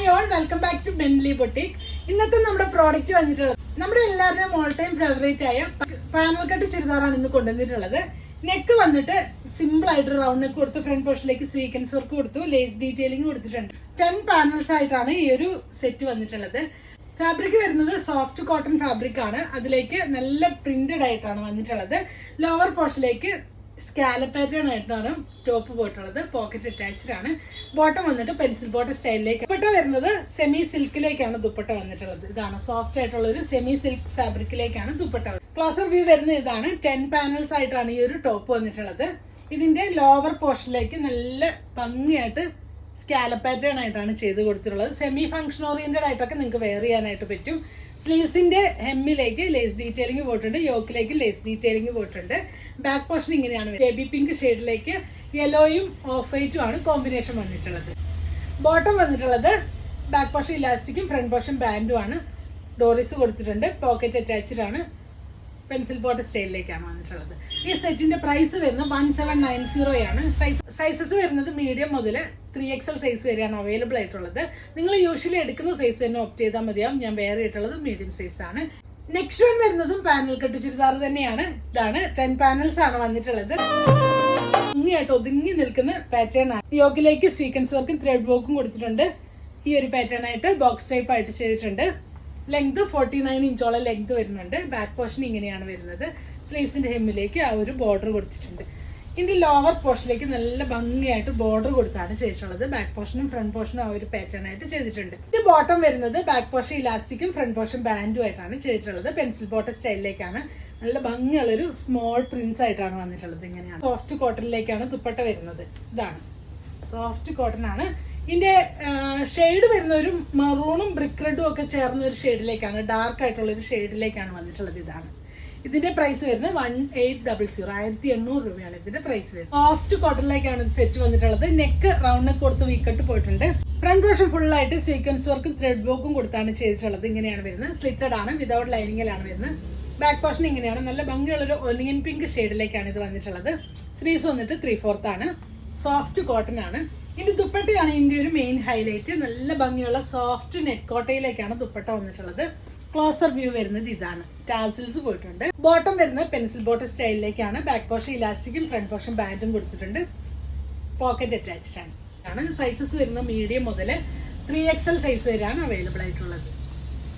Hi all, welcome back to Benli boutique. ഇന്നത്തെ നമ്മുടെ product വന്നിട്ടുള്ളത് നമ്മുടെ എല്ലാവരുടെയും ഓൾ ടൈം ഫേവറേറ്റ് ആയ പാനൽ കട്ട് ചുരിദാറാണ് ഇന്ന് കൊണ്ടുവന്നിട്ടുള്ളത്. നെക്ക് വന്നിട്ട് സിമ്പിൾ ആയിട്ട് റൗണ്ട് നെക്ക് കൊടുത്ത് ഫ്രണ്ട് പോർഷനിലേക്ക് സ്വീക്കൻസ് വർക്ക് കൊടുത്തു, ലേസ് ഡീറ്റെയിലിംഗ് കൊടുത്തിട്ടുണ്ട്. 10 പാനൽസ് ആയിട്ടാണ് ഈ ഒരു സെറ്റ് വന്നിട്ടുള്ളത്. ഫാബ്രിക് വരുന്നത് സോഫ്റ്റ് കോട്ടൺ ഫാബ്രിക് ആണ്. അതിലേക്ക് നല്ല പ്രിന്റഡ് ആയിട്ടാണ് വന്നിട്ടുള്ളത്. ലോവർ പോർഷനിലേക്ക് സ്കാലപ്പ് പാറ്റേൺ ആയിട്ടാണ് ടോപ്പ് പോയിട്ടുള്ളത്. പോക്കറ്റ് അറ്റാച്ച്ഡ് ആണ്. ബോട്ടം വന്നിട്ട് പെൻസിൽ ബോട്ടം സ്റ്റൈലിലേക്ക്. ദുപ്പട്ട വരുന്നത് സെമി സിൽക്കിലേക്കാണ് ദുപ്പട്ട വന്നിട്ടുള്ളത്. ഇതാണ് സോഫ്റ്റ് ആയിട്ടുള്ള ഒരു സെമി സിൽക്ക് ഫാബ്രിക്കിലേക്കാണ് ദുപ്പട്ട. ക്ലോസർ വ്യൂ വരുന്നത് ഇതാണ്. 10 പാനൽസ് ആയിട്ടാണ് ഈ ഒരു ടോപ്പ് വന്നിട്ടുള്ളത്. ഇതിന്റെ ലോവർ പോർഷനിലേക്ക് നല്ല ഭംഗിയായിട്ട് സ്കാലപ്പ് പാറ്റേൺ ആയിട്ടാണ് ചെയ്ത് കൊടുത്തിട്ടുള്ളത്. സെമി ഫംഗ്ഷൻ ഓറിയന്റഡ് ആയിട്ടൊക്കെ നിങ്ങൾക്ക് വെയർ ചെയ്യാനായിട്ട് പറ്റും. സ്ലീവ്സിന്റെ ഹെമ്മിലേക്ക് ലേസ് ഡീറ്റെയിലിംഗ് പോയിട്ടുണ്ട്, യോക്കിലേക്ക് ലേസ് ഡീറ്റെയിലിംഗ് പോയിട്ടുണ്ട്. ബാക്ക് പോർഷൻ ഇങ്ങനെയാണ്. ബേബി പിങ്ക് ഷെയ്ഡിലേക്ക് യെല്ലോയും ഓഫ് വൈറ്റും ആണ് കോമ്പിനേഷൻ വന്നിട്ടുള്ളത്. ബോട്ടം വന്നിട്ടുള്ളത് ബാക്ക് പോർഷൻ ഇലാസ്റ്റിക്കും ഫ്രണ്ട് പോർഷൻ ബാൻഡും ആണ്. ഡോറീസ് കൊടുത്തിട്ടുണ്ട്. പോക്കറ്റ് അറ്റാച്ച്ഡ് ആണ്. പെൻസിൽ ബോട്ടം സ്റ്റൈലിലേക്കാണ് വന്നിട്ടുള്ളത്. ഈ സെറ്റിന്റെ പ്രൈസ് വരുന്നത് 1790 ആണ്. സൈസസ് വരുന്നത് മീഡിയം മുതൽ 3XL സൈസ് വരെയാണ് അവൈലബിൾ ആയിട്ടുള്ളത്. നിങ്ങൾ യൂഷ്വലി എടുക്കുന്ന സൈസ് തന്നെ ഓപ്റ്റ് ചെയ്താൽ മതിയാവും. ഞാൻ വേറെ ആയിട്ടുള്ളത് മീഡിയം സൈസ് ആണ്. നെക്സ്റ്റ് വൺ വരുന്നതും പാനൽ കട്ട് ചുരിദാർ തന്നെയാണ്. ഇതാണ് 10 പാനൽസ് ആണ് വന്നിട്ടുള്ളത്. ഭംഗിയായിട്ട് ഒതുങ്ങി നിൽക്കുന്ന പാറ്റേൺ ആണ്. യോക്കിലേക്ക് സ്വീക്കൻസ് വർക്കും ത്രെഡ് വർക്കും കൊടുത്തിട്ടുണ്ട്. ഈ ഒരു പാറ്റേൺ ആയിട്ട് ബോക്സ് ടൈപ്പ് ആയിട്ട് ചെയ്തിട്ടുണ്ട്. ലെങ്ത് 49 ഇഞ്ചോളം ലെങ്ത് വരുന്നുണ്ട്. ബാക്ക് പോർഷൻ ഇങ്ങനെയാണ് വരുന്നത്. സ്ലീവ്സിന്റെ ഹെമ്മിലേക്ക് ആ ഒരു ബോർഡർ കൊടുത്തിട്ടുണ്ട്. ഇതിന്റെ ലോവർ പോർഷനിലേക്ക് നല്ല ഭംഗിയായിട്ട് ബോർഡർ കൊടുത്താണ് ചെയ്തിട്ടുള്ളത്. ബാക്ക് പോർഷനും ഫ്രണ്ട് പോർഷനും ആ ഒരു പാറ്റേൺ ആയിട്ട് ചെയ്തിട്ടുണ്ട്. ഇതിന്റെ ബോട്ടം വരുന്നത് ബാക്ക് പോർഷൻ ഇലാസ്റ്റിക്കും ഫ്രണ്ട് പോർഷൻ ബാൻഡും ആയിട്ടാണ് ചെയ്തിട്ടുള്ളത്. പെൻസിൽ ബോട്ടം സ്റ്റൈലിലേക്കാണ്. നല്ല ഭംഗിയുള്ളൊരു സ്മോൾ പ്രിന്റ്സ് ആയിട്ടാണ് വന്നിട്ടുള്ളത്. ഇങ്ങനെയാണ്. സോഫ്റ്റ് കോട്ടണിലേക്കാണ് ദുപ്പട്ട വരുന്നത്. ഇതാണ് സോഫ്റ്റ് കോട്ടൺ ആണ്. ഇതിന്റെ ഷെയ്ഡ് വരുന്ന ഒരു മറൂണും ബ്രിക്ക് റെഡും ഒക്കെ ചേർന്ന ഒരു ഷെയ്ഡിലേക്കാണ്, ഡാർക്ക് ആയിട്ടുള്ള ഒരു ഷെയ്ഡിലേക്കാണ് വന്നിട്ടുള്ളത്. ഇതാണ് ഇതിന്റെ പ്രൈസ് വരുന്നത് 1800, 1800 രൂപയാണ് ഇതിന്റെ പ്രൈസ് വരുന്നത്. സോഫ്റ്റ് കോട്ടണിലേക്കാണ് സെറ്റ് വന്നിട്ടുള്ളത്. നെക്ക് റൗണ്ട് നെക്ക് കൊടുത്ത് വീക്കട്ട് പോയിട്ടുണ്ട്. ഫ്രണ്ട് പോർഷൻ ഫുൾ ആയിട്ട് സീക്വൻസ് വർക്കും ത്രെഡ് വർക്കും കൊടുത്താണ് ചെയ്തിട്ടുള്ളത്. ഇങ്ങനെയാണ് വരുന്നത്. സ്ലിറ്റഡ് ആണ്, വിതൗട്ട് ലൈനിങ്ങിലാണ് വരുന്നത്. ബാക്ക് പോർഷൻ ഇങ്ങനെയാണ്. നല്ല ഭംഗിയുള്ളൊരു ഒനിയൻ പിങ്ക് ഷെയ്ഡിലേക്കാണ് ഇത് വന്നിട്ടുള്ളത്. സ്ലീവ്സ് വന്നിട്ട് 3/4 ആണ്. സോഫ്റ്റ് കോട്ടൺ ആണ്. ഇതിന്റെ ദുപ്പട്ടയാണ് ഇതിന്റെ ഒരു മെയിൻ ഹൈലൈറ്റ്. നല്ല ഭംഗിയുള്ള സോഫ്റ്റ് നെറ്റ് കോട്ടയിലേക്കാണ് ദുപ്പട്ട വന്നിട്ടുള്ളത്. ക്ലോസർ വ്യൂ വരുന്നത് ഇതാണ്. ടാസിൽസ് പോയിട്ടുണ്ട്. ബോട്ടം വരുന്നത് പെൻസിൽ ബോട്ടം സ്റ്റൈലിലേക്കാണ്. ബാക്ക് പോർഷൻ ഇലാസ്റ്റിക്കും ഫ്രണ്ട് പോർഷൻ ബാൻഡും കൊടുത്തിട്ടുണ്ട്. പോക്കറ്റ് അറ്റാച്ച്ഡ് ആണ്. സൈസസ് വരുന്നത് മീഡിയം മുതൽ 3XL സൈസ് വരെയാണ് അവൈലബിൾ ആയിട്ടുള്ളത്.